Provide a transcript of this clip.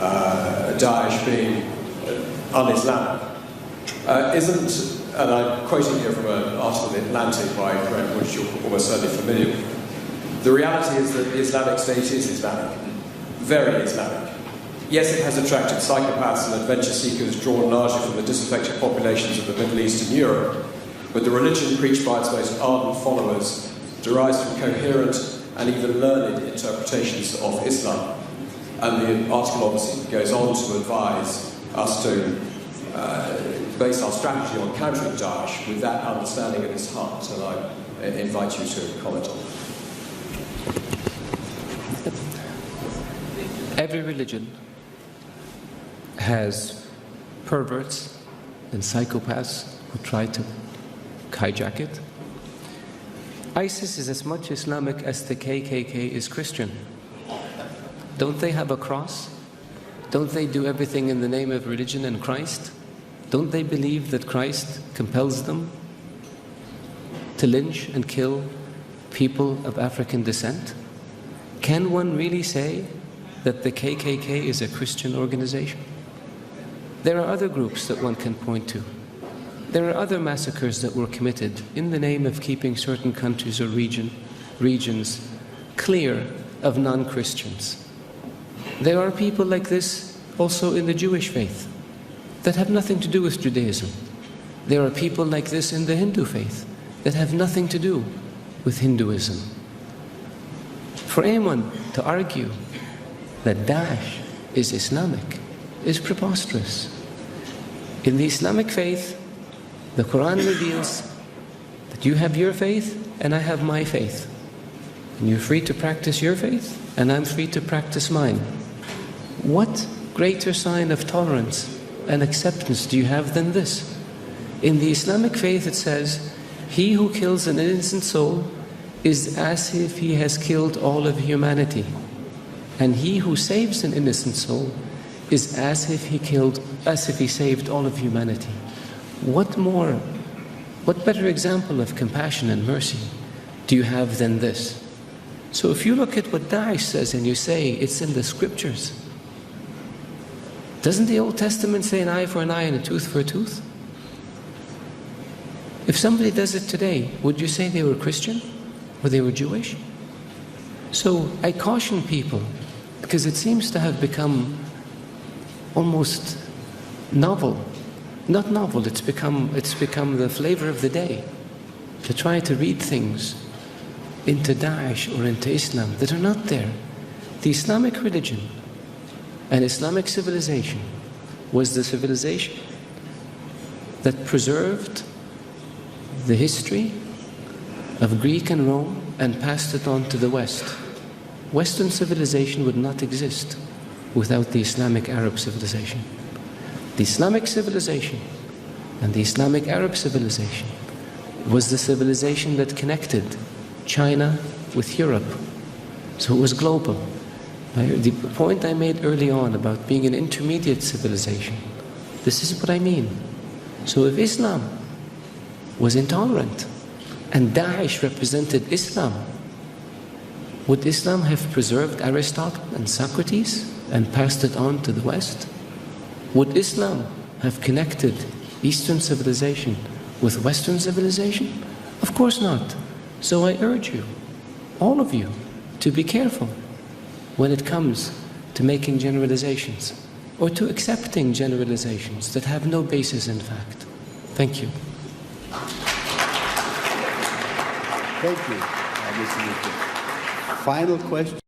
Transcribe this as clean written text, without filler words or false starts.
Daesh being un-Islamic isn't, and I'm quoting here from an article in The Atlantic by a friend, which you're almost certainly familiar with. The reality is that the Islamic State is Islamic, very Islamic. Yes, it has attracted psychopaths and adventure seekers drawn largely from the disaffected populations of the Middle East and Europe, but the religion preached by its most ardent followers derives from coherent and even learned interpretations of Islam. And the article obviously goes on to advise us to base our strategy on countering Daesh with that understanding at its heart, and I invite you to comment on it. Every religion has perverts and psychopaths who try to hijack it. ISIS is as much Islamic as the KKK is Christian. Don't they have a cross? Don't they do everything in the name of religion and Christ? Don't they believe that Christ compels them to lynch and kill people of African descent? Can one really say that the KKK is a Christian organization? There are other groups that one can point to. There are other massacres that were committed in the name of keeping certain countries or regions clear of non-Christians. There are people like this also in the Jewish faith that have nothing to do with Judaism. There are people like this in the Hindu faith that have nothing to do with Hinduism. For anyone to argue that Daesh is Islamic is preposterous. In the Islamic faith, the Quran reveals that you have your faith and I have my faith. And you're free to practice your faith and I'm free to practice mine. What greater sign of tolerance and acceptance do you have than this? In the Islamic faith it says, he who kills an innocent soul is as if he has killed all of humanity. And he who saves an innocent soul is as if he saved all of humanity. What better example of compassion and mercy do you have than this? So if you look at what Daesh says and you say it's in the scriptures, doesn't the Old Testament say an eye for an eye and a tooth for a tooth? If somebody does it today, would you say they were Christian or they were Jewish? So I caution people, because it seems to have become almost novel. Not novel, it's become the flavor of the day to try to read things into Daesh or into Islam that are not there. The Islamic religion and Islamic civilization was the civilization that preserved the history of Greek and Rome and passed it on to the West. Western civilization would not exist without the Islamic Arab civilization. The Islamic civilization and the Islamic Arab civilization was the civilization that connected China with Europe. So it was global. The point I made early on about being an intermediate civilization, this is what I mean. So if Islam was intolerant and Daesh represented Islam, would Islam have preserved Aristotle and Socrates and passed it on to the West? Would Islam have connected Eastern civilization with Western civilization? Of course not. So I urge you, all of you, to be careful when it comes to making generalizations or to accepting generalizations that have no basis in fact. Thank you. Thank you, Mr. Final question.